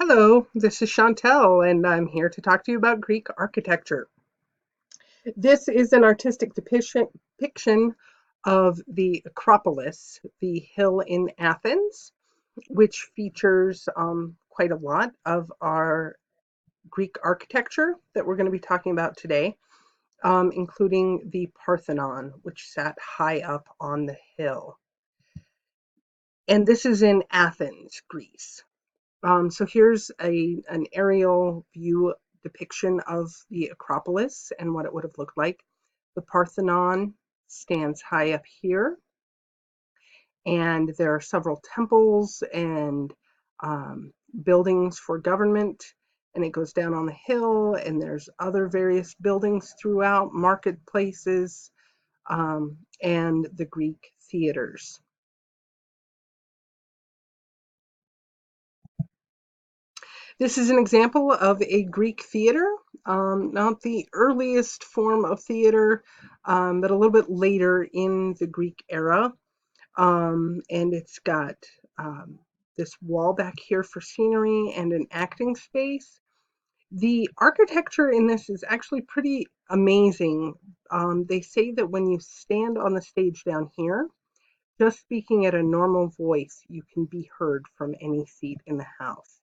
Hello, this is Chantel, and I'm here to talk to you about Greek architecture. This is an artistic depiction of the Acropolis, the hill in Athens, which features quite a lot of our Greek architecture that we're going to be talking about today, including the Parthenon, which sat high up on the hill. And this is in Athens, Greece. So here's an aerial view depiction of the Acropolis and what it would have looked like. The Parthenon stands high up here, and there are several temples and buildings for government, and it goes down on the hill, and there's other various buildings throughout, marketplaces, and the Greek theaters. This is an example of a Greek theater, not the earliest form of theater, but a little bit later in the Greek era. And it's got this wall back here for scenery and an acting space. The architecture in this is actually pretty amazing. They say that when you stand on the stage down here, just speaking at a normal voice, you can be heard from any seat in the house.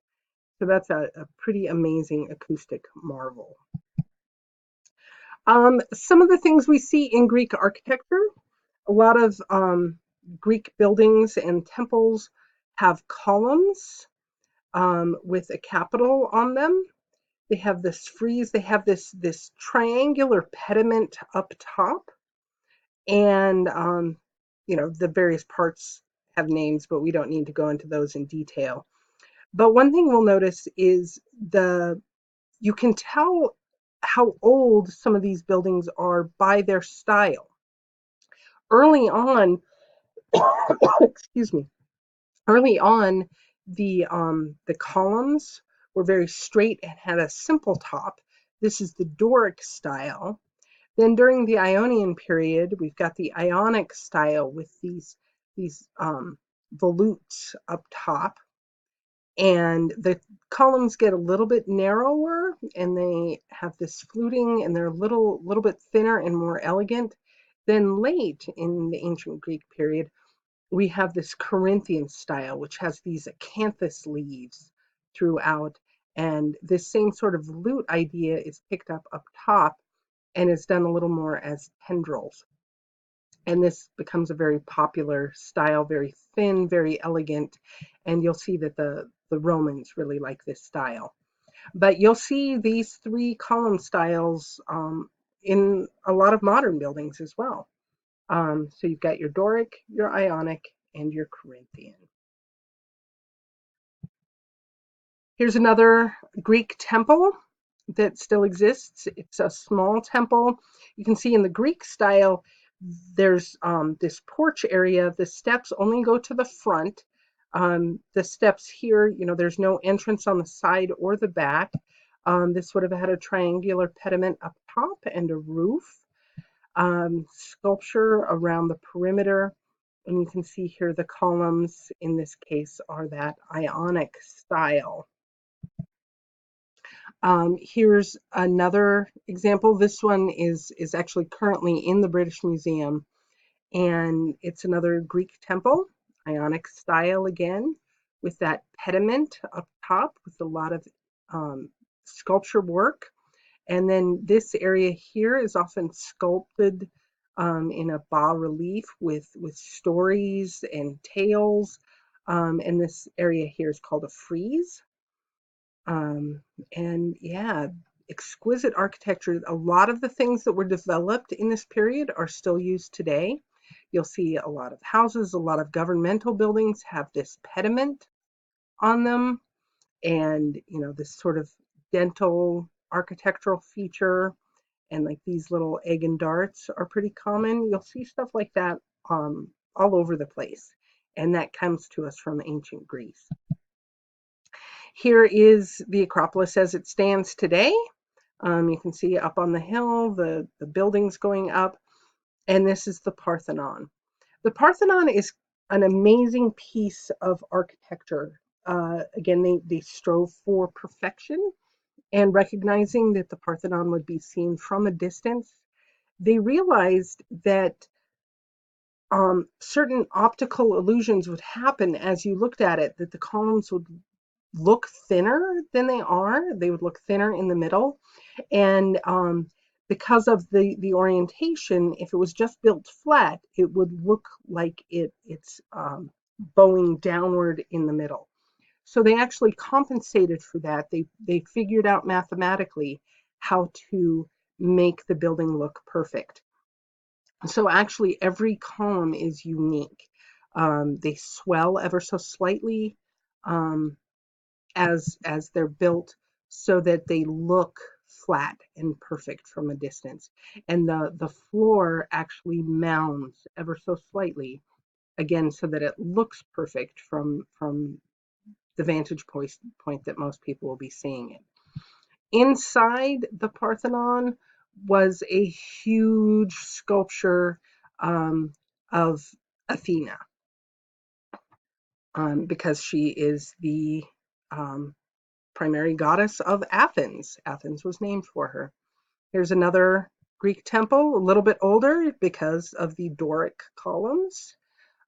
So that's a pretty amazing acoustic marvel. Some of the things we see in Greek architecture, a lot of Greek buildings and temples have columns with a capital on them. They have this frieze, they have this triangular pediment up top, and the various parts have names, but we don't need to go into those in detail. But one thing we'll notice is you can tell how old some of these buildings are by their style. Early on, excuse me, early on, the columns were very straight and had a simple top. This is the Doric style. Then during the Ionian period, we've got the Ionic style with these volutes up top. And the columns get a little bit narrower, and they have this fluting, and they're a little bit thinner and more elegant. Then late in the ancient Greek period, we have this Corinthian style, which has these acanthus leaves throughout. And this same sort of lute idea is picked up top and is done a little more as tendrils. And this becomes a very popular style, very thin, very elegant, and you'll see that the Romans really like this style. But you'll see these three column styles in a lot of modern buildings as well. So you've got your Doric, your Ionic, and your Corinthian. Here's another Greek temple that still exists. It's a small temple. You can see in the Greek style, there's this porch area. The steps only go to the front. The steps here, there's no entrance on the side or the back. This would have had a triangular pediment up top and a roof. Sculpture around the perimeter. And you can see here the columns in this case are that Ionic style. Here's another example. This one is actually currently in the British Museum, and it's another Greek temple, Ionic style again, with that pediment up top with a lot of sculpture work. And then this area here is often sculpted in a bas-relief with stories and tales. And this area here is called a frieze. And yeah, exquisite architecture. A lot of the things that were developed in this period are still used today. You'll see a lot of houses, a lot of governmental buildings have this pediment on them, and this sort of dental architectural feature, and like these little egg and darts are pretty common. You'll see stuff like that all over the place, and that comes to us from ancient Greece. Here is the Acropolis as it stands today. You can see up on the hill, the buildings going up, and this is the Parthenon. The Parthenon is an amazing piece of architecture. again, they strove for perfection, and recognizing that the Parthenon would be seen from a distance, they realized that certain optical illusions would happen as you looked at it, that the columns would look thinner than they are. They would look thinner in the middle. And because of the orientation, if it was just built flat, it would look like it's bowing downward in the middle. So they actually compensated for that. They figured out mathematically how to make the building look perfect. So actually every column is unique. They swell ever so slightly um, as they're built so that they look flat and perfect from a distance. And the floor actually mounds ever so slightly, again, so that it looks perfect from the vantage point that most people will be seeing it. Inside the Parthenon was a huge sculpture um, of Athena, because she is the um, primary goddess of Athens. Athens was named for her. Here's another Greek temple, a little bit older because of the Doric columns.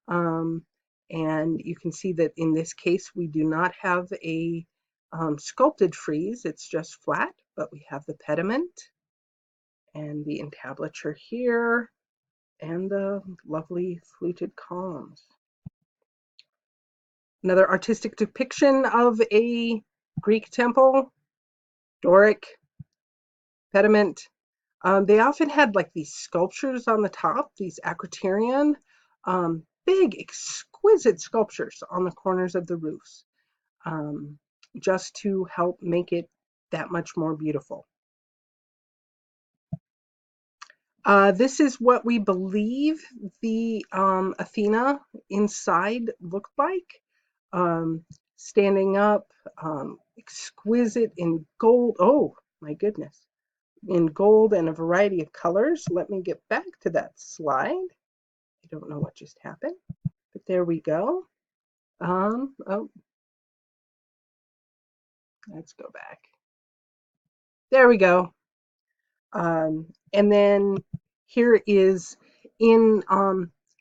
Um, and you can see that in this case, we do not have a sculpted frieze. It's just flat, but we have the pediment and the entablature here and the lovely fluted columns. Another artistic depiction of a Greek temple, Doric, pediment. They often had like these sculptures on the top, these acroterion, big, exquisite sculptures on the corners of the roofs, um, just to help make it that much more beautiful. This is what we believe the Athena inside looked like. Standing up, exquisite in gold. Oh, my goodness. In gold and a variety of colors. Let me get back to that slide. I don't know what just happened, but there we go. Oh, let's go back. There we go. And then here is in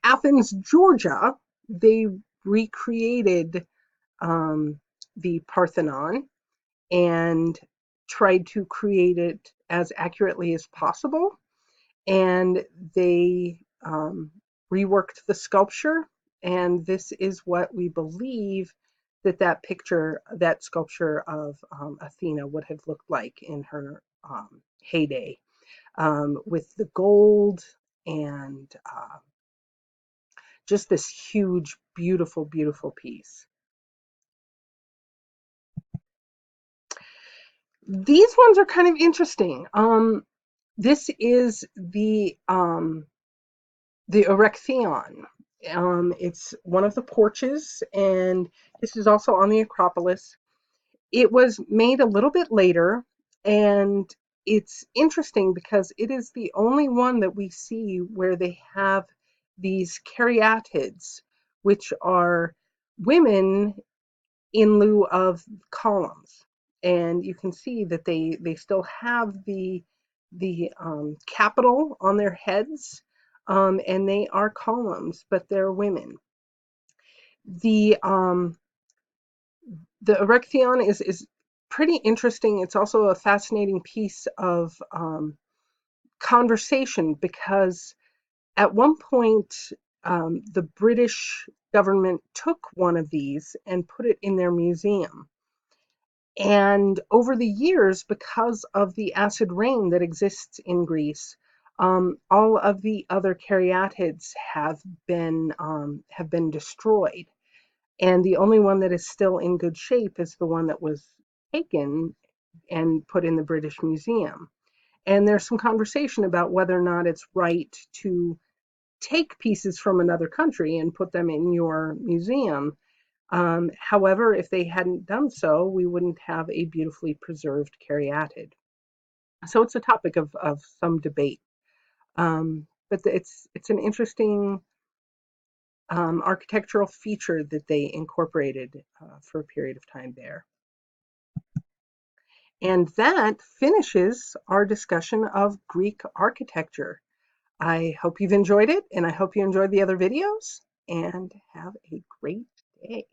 Athens, Georgia, they recreated the Parthenon and tried to create it as accurately as possible. And they reworked the sculpture. And this is what we believe that picture, that sculpture of Athena would have looked like in her heyday, with the gold and just this huge, beautiful, beautiful piece. These ones are kind of interesting. This is the Erechtheion. It's one of the porches, and this is also on the Acropolis. It was made a little bit later, and it's interesting because it is the only one that we see where they have these caryatids, which are women in lieu of columns. And you can see that they still have the capital on their heads, and they are columns, but they're women. The the Erechtheion is pretty interesting. It's also a fascinating piece of conversation because at one point the British government took one of these and put it in their museum. And over the years, because of the acid rain that exists in Greece, all of the other caryatids have been destroyed, and the only one that is still in good shape is the one that was taken and put in the British Museum. And there's some conversation about whether or not it's right to take pieces from another country and put them in your museum. However, if they hadn't done so, we wouldn't have a beautifully preserved caryatid. So it's a topic of some debate. But it's an interesting architectural feature that they incorporated for a period of time there. And that finishes our discussion of Greek architecture. I hope you've enjoyed it, and I hope you enjoyed the other videos, and have a great day.